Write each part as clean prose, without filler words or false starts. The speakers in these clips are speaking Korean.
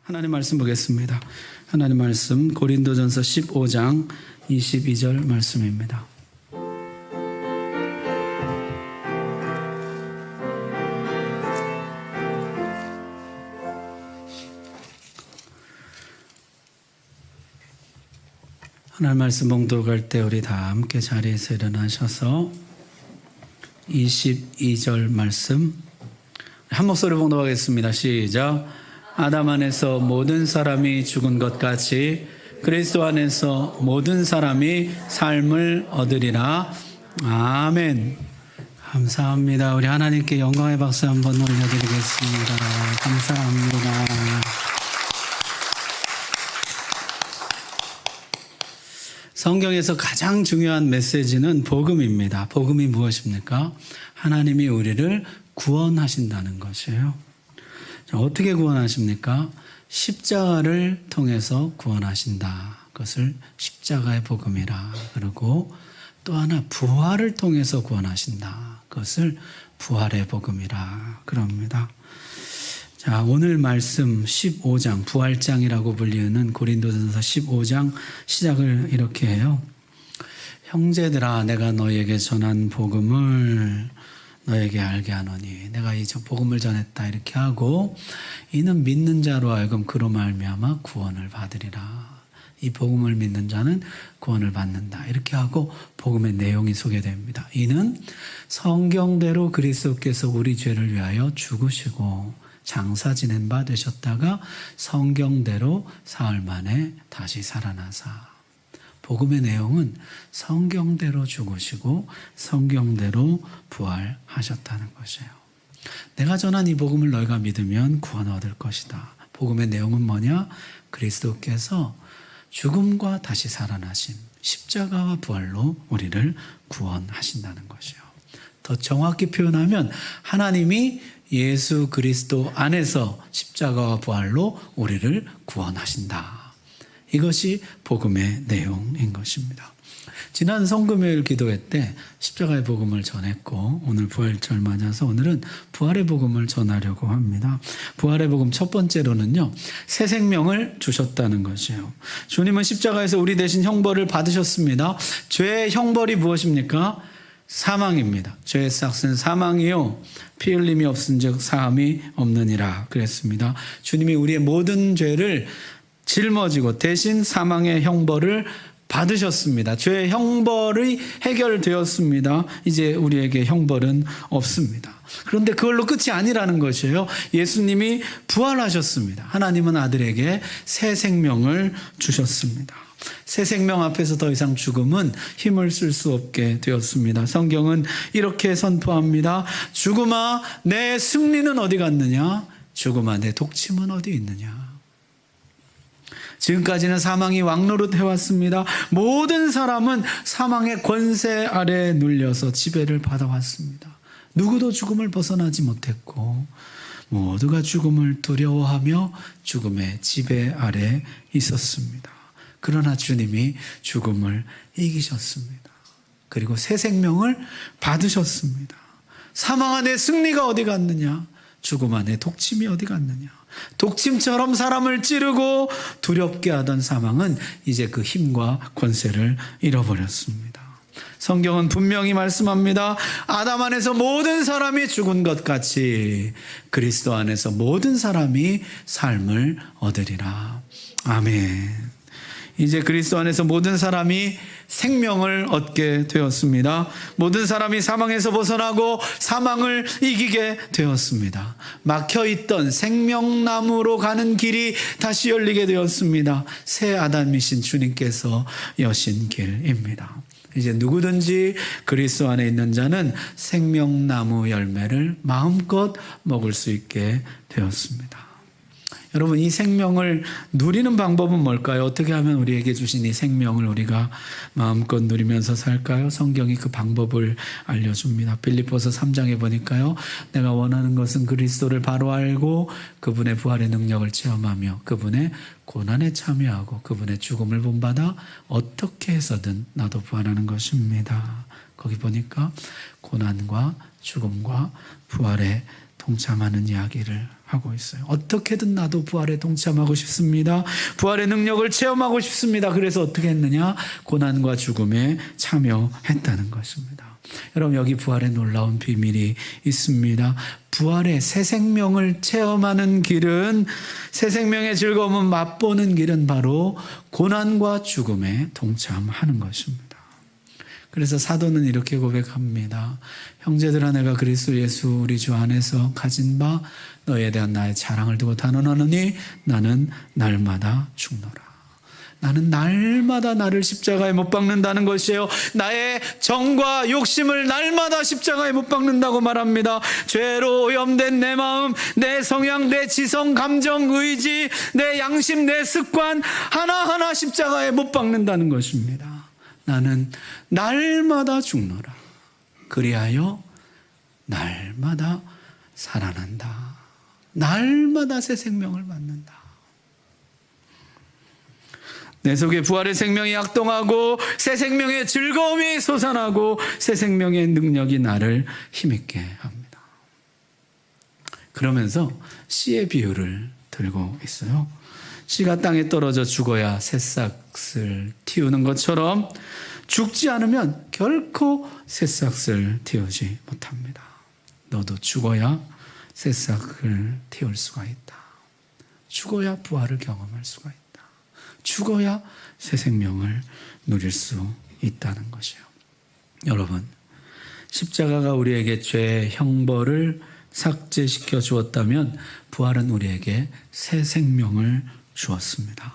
하나님 말씀 보겠습니다. 하나님 말씀 고린도전서 15장 22절 말씀입니다. 하나님 말씀 봉독할 때 우리 다 함께 자리에서 일어나셔서 22절 말씀 한 목소리 봉독하겠습니다. 시작. 아담 안에서 모든 사람이 죽은 것 같이 그리스도 안에서 모든 사람이 삶을 얻으리라. 아멘. 감사합니다. 우리 하나님께 영광의 박수 한번 올려드리겠습니다. 감사합니다. 성경에서 가장 중요한 메시지는 복음입니다. 복음이 무엇입니까? 하나님이 우리를 구원하신다는 것이에요. 어떻게 구원하십니까? 십자가를 통해서 구원하신다. 그것을 십자가의 복음이라 그러고, 또 하나 부활을 통해서 구원하신다. 그것을 부활의 복음이라 그럽니다. 자, 오늘 말씀 15장, 부활장이라고 불리는 고린도전서 15장 시작을 이렇게 해요. 형제들아, 내가 너희에게 전한 복음을 너에게 알게 하노니, 내가 이 복음을 전했다 이렇게 하고, 이는 믿는 자로 하여금 그로 말미암아 구원을 받으리라. 이 복음을 믿는 자는 구원을 받는다 이렇게 하고 복음의 내용이 소개됩니다. 이는 성경대로 그리스도께서 우리 죄를 위하여 죽으시고 장사 지낸 바 되셨다가 성경대로 사흘 만에 다시 살아나사. 복음의 내용은 성경대로 죽으시고 성경대로 부활하셨다는 것이에요. 내가 전한 이 복음을 너희가 믿으면 구원을 얻을 것이다. 복음의 내용은 뭐냐? 그리스도께서 죽음과 다시 살아나심, 십자가와 부활로 우리를 구원하신다는 것이에요. 더 정확히 표현하면 하나님이 예수 그리스도 안에서 십자가와 부활로 우리를 구원하신다. 이것이 복음의 내용인 것입니다. 지난 성금요일 기도회 때 십자가의 복음을 전했고, 오늘 부활절 맞아서 오늘은 부활의 복음을 전하려고 합니다. 부활의 복음 첫 번째로는요, 새 생명을 주셨다는 것이에요. 주님은 십자가에서 우리 대신 형벌을 받으셨습니다. 죄의 형벌이 무엇입니까? 사망입니다. 죄의 삭은 사망이요 피 흘림이 없은즉 사함이 없느니라 그랬습니다. 주님이 우리의 모든 죄를 짊어지고 대신 사망의 형벌을 받으셨습니다. 죄의 형벌이 해결되었습니다. 이제 우리에게 형벌은 없습니다. 그런데 그걸로 끝이 아니라는 것이에요. 예수님이 부활하셨습니다. 하나님은 아들에게 새 생명을 주셨습니다. 새 생명 앞에서 더 이상 죽음은 힘을 쓸 수 없게 되었습니다. 성경은 이렇게 선포합니다. 죽음아, 내 승리는 어디 갔느냐? 죽음아, 내 독침은 어디 있느냐? 지금까지는 사망이 왕노릇 해왔습니다. 모든 사람은 사망의 권세 아래에 눌려서 지배를 받아왔습니다. 누구도 죽음을 벗어나지 못했고 모두가 죽음을 두려워하며 죽음의 지배 아래 있었습니다. 그러나 주님이 죽음을 이기셨습니다. 그리고 새 생명을 받으셨습니다. 사망 안에 승리가 어디 갔느냐? 죽음 안에 독침이 어디 갔느냐? 독침처럼 사람을 찌르고 두렵게 하던 사망은 이제 그 힘과 권세를 잃어버렸습니다. 성경은 분명히 말씀합니다. 아담 안에서 모든 사람이 죽은 것 같이 그리스도 안에서 모든 사람이 삶을 얻으리라. 아멘. 이제 그리스도 안에서 모든 사람이 생명을 얻게 되었습니다. 모든 사람이 사망에서 벗어나고 사망을 이기게 되었습니다. 막혀있던 생명나무로 가는 길이 다시 열리게 되었습니다. 새 아담이신 주님께서 여신 길입니다. 이제 누구든지 그리스도 안에 있는 자는 생명나무 열매를 마음껏 먹을 수 있게 되었습니다. 여러분, 이 생명을 누리는 방법은 뭘까요? 어떻게 하면 우리에게 주신 이 생명을 우리가 마음껏 누리면서 살까요? 성경이 그 방법을 알려줍니다. 빌립보서 3장에 보니까요, 내가 원하는 것은 그리스도를 바로 알고 그분의 부활의 능력을 체험하며 그분의 고난에 참여하고 그분의 죽음을 본받아 어떻게 해서든 나도 부활하는 것입니다. 거기 보니까 고난과 죽음과 부활에 동참하는 이야기를 하고 있어요. 어떻게든 나도 부활에 동참하고 싶습니다. 부활의 능력을 체험하고 싶습니다. 그래서 어떻게 했느냐? 고난과 죽음에 참여했다는 것입니다. 여러분, 여기 부활의 놀라운 비밀이 있습니다. 부활의 새 생명을 체험하는 길은, 새 생명의 즐거움을 맛보는 길은 바로 고난과 죽음에 동참하는 것입니다. 그래서 사도는 이렇게 고백합니다. 형제들아, 내가 그리스도 예수 우리 주 안에서 가진 바 너에 대한 나의 자랑을 두고 단언하노니 나는 날마다 죽노라. 나는 날마다 나를 십자가에 못 박는다는 것이에요. 나의 정과 욕심을 날마다 십자가에 못 박는다고 말합니다. 죄로 오염된 내 마음, 내 성향, 내 지성, 감정, 의지, 내 양심, 내 습관 하나하나 십자가에 못 박는다는 것입니다. 나는 날마다 죽노라. 그리하여 날마다 살아난다. 날마다 새 생명을 받는다. 내 속에 부활의 생명이 약동하고 새 생명의 즐거움이 솟아나고 새 생명의 능력이 나를 힘있게 합니다. 그러면서 씨의 비유를 들고 있어요. 씨가 땅에 떨어져 죽어야 새싹을 틔우는 것처럼 죽지 않으면 결코 새싹을 틔우지 못합니다. 너도 죽어야 새싹을 틔울 수가 있다. 죽어야 부활을 경험할 수가 있다. 죽어야 새 생명을 누릴 수 있다는 것이요. 여러분, 십자가가 우리에게 죄의 형벌을 삭제시켜 주었다면 부활은 우리에게 새 생명을 주었습니다.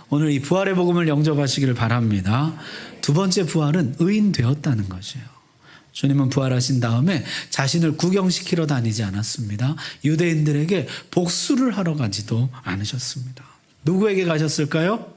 오늘 이 부활의 복음을 영접하시기를 바랍니다. 두 번째 부활은 의인 되었다는 것이에요. 주님은 부활하신 다음에 자신을 구경시키러 다니지 않았습니다. 유대인들에게 복수를 하러 가지도 않으셨습니다. 누구에게 가셨을까요?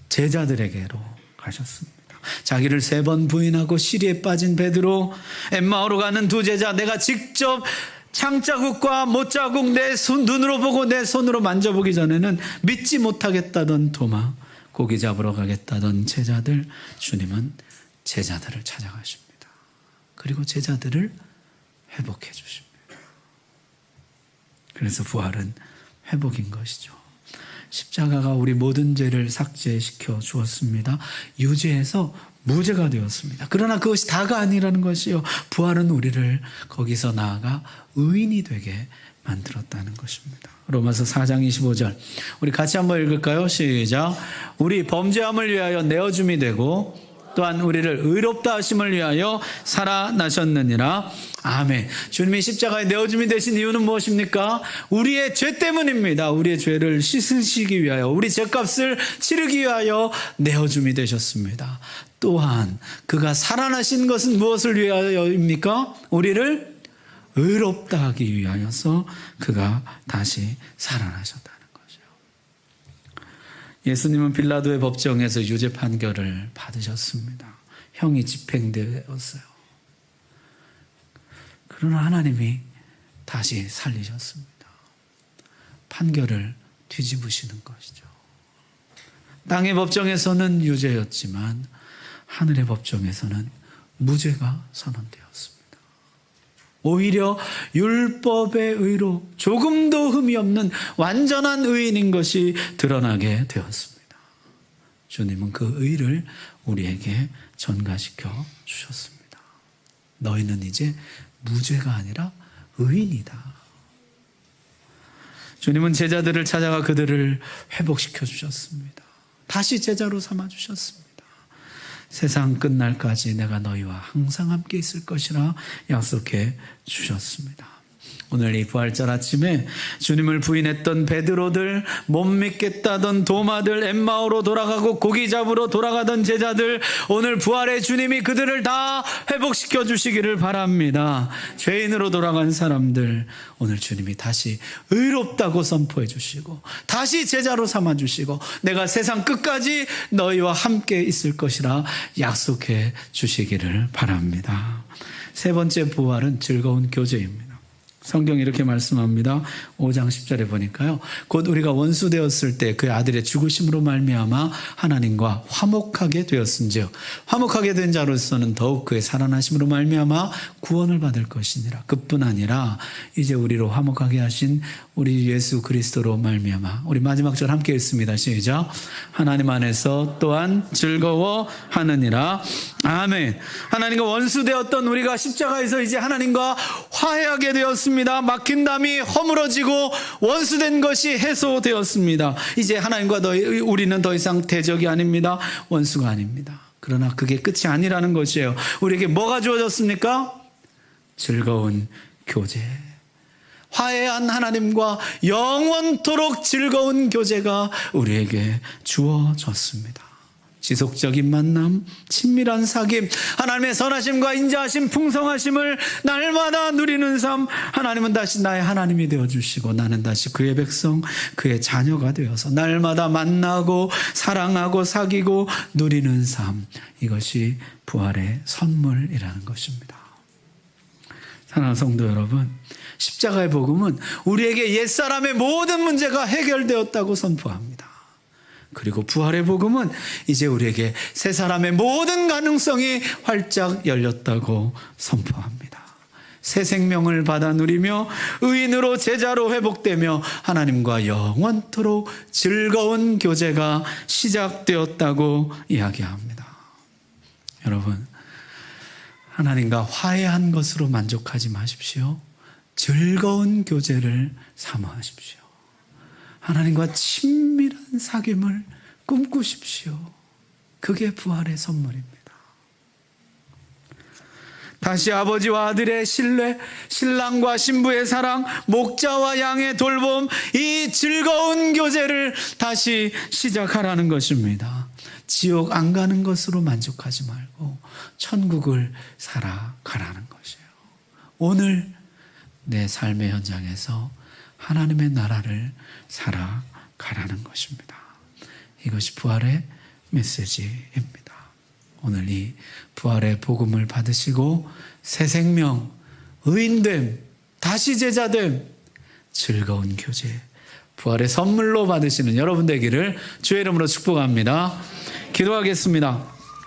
제자들에게로 가셨습니다. 자기를 3번 부인하고 시리에 빠진 베드로, 엠마오로 가는 두 제자, 내가 직접 창자국과 못자국 내 눈으로 보고 내 손으로 만져보기 전에는 믿지 못하겠다던 도마, 고기 잡으러 가겠다던 제자들, 주님은 제자들을 찾아가십니다. 그리고 제자들을 회복해 주십니다. 그래서 부활은 회복인 것이죠. 십자가가 우리 모든 죄를 삭제시켜 주었습니다. 유죄에서 무죄가 되었습니다. 그러나 그것이 다가 아니라는 것이요. 부활은 우리를 거기서 나아가 의인이 되게 만들었다는 것입니다. 로마서 4장 25절 우리 같이 한번 읽을까요? 시작. 우리 범죄함을 위하여 내어줌이 되고 또한 우리를 의롭다 하심을 위하여 살아나셨느니라. 아멘. 주님이 십자가에 내어줌이 되신 이유는 무엇입니까? 우리의 죄 때문입니다. 우리의 죄를 씻으시기 위하여, 우리 죄값을 치르기 위하여 내어줌이 되셨습니다. 또한 그가 살아나신 것은 무엇을 위하여입니까? 우리를 의롭다 하기 위하여서 그가 다시 살아나셨다는 거죠. 예수님은 빌라도의 법정에서 유죄 판결을 받으셨습니다. 형이 집행되었어요. 그러나 하나님이 다시 살리셨습니다. 판결을 뒤집으시는 것이죠. 땅의 법정에서는 유죄였지만 하늘의 법정에서는 무죄가 선언되었습니다. 오히려 율법의 의로 조금도 흠이 없는 완전한 의인인 것이 드러나게 되었습니다. 주님은 그 의를 우리에게 전가시켜 주셨습니다. 너희는 이제 무죄가 아니라 의인이다. 주님은 제자들을 찾아가 그들을 회복시켜 주셨습니다. 다시 제자로 삼아 주셨습니다. 세상 끝날까지 내가 너희와 항상 함께 있을 것이라 약속해 주셨습니다. 오늘 이 부활절 아침에 주님을 부인했던 베드로들, 못 믿겠다던 도마들, 엠마오로 돌아가고 고기 잡으러 돌아가던 제자들, 오늘 부활의 주님이 그들을 다 회복시켜 주시기를 바랍니다. 죄인으로 돌아간 사람들, 오늘 주님이 다시 의롭다고 선포해 주시고 다시 제자로 삼아 주시고 내가 세상 끝까지 너희와 함께 있을 것이라 약속해 주시기를 바랍니다. 세 번째 부활은 즐거운 교제입니다. 성경이 이렇게 말씀합니다. 5장 10절에 보니까요. 곧 우리가 원수 되었을 때 그의 아들의 죽으심으로 말미암아 하나님과 화목하게 되었은즉 화목하게 된 자로서는 더욱 그의 살아나심으로 말미암아 구원을 받을 것이니라. 그뿐 아니라 이제 우리로 화목하게 하신 우리 예수 그리스도로 말미암아 우리 마지막 절 함께 읽습니다. 시작. 하나님 안에서 또한 즐거워하느니라. 아멘. 하나님과 원수 되었던 우리가 십자가에서 이제 하나님과 화해하게 되었습니다. 막힌 담이 허물어지고 원수된 것이 해소되었습니다. 이제 하나님과 우리는 더 이상 대적이 아닙니다. 원수가 아닙니다. 그러나 그게 끝이 아니라는 것이에요. 우리에게 뭐가 주어졌습니까? 즐거운 교제. 화해한 하나님과 영원토록 즐거운 교제가 우리에게 주어졌습니다. 지속적인 만남, 친밀한 사귐, 하나님의 선하심과 인자하심, 풍성하심을 날마다 누리는 삶. 하나님은 다시 나의 하나님이 되어주시고 나는 다시 그의 백성, 그의 자녀가 되어서 날마다 만나고 사랑하고 사귀고 누리는 삶. 이것이 부활의 선물이라는 것입니다. 사랑하는 성도 여러분, 십자가의 복음은 우리에게 옛사람의 모든 문제가 해결되었다고 선포합니다. 그리고 부활의 복음은 이제 우리에게 새 사람의 모든 가능성이 활짝 열렸다고 선포합니다. 새 생명을 받아 누리며 의인으로 제자로 회복되며 하나님과 영원토록 즐거운 교제가 시작되었다고 이야기합니다. 여러분, 하나님과 화해한 것으로 만족하지 마십시오. 즐거운 교제를 사모하십시오. 하나님과 친밀한 사귐을 꿈꾸십시오. 그게 부활의 선물입니다. 다시 아버지와 아들의 신뢰, 신랑과 신부의 사랑, 목자와 양의 돌봄, 이 즐거운 교제를 다시 시작하라는 것입니다. 지옥 안 가는 것으로 만족하지 말고 천국을 살아가라는 것이에요. 오늘 내 삶의 현장에서 하나님의 나라를 살아가라는 것입니다. 이것이 부활의 메시지입니다. 오늘 이 부활의 복음을 받으시고 새 생명, 의인됨, 다시 제자됨, 즐거운 교제, 부활의 선물로 받으시는 여러분 되기를 주의 이름으로 축복합니다. 기도하겠습니다.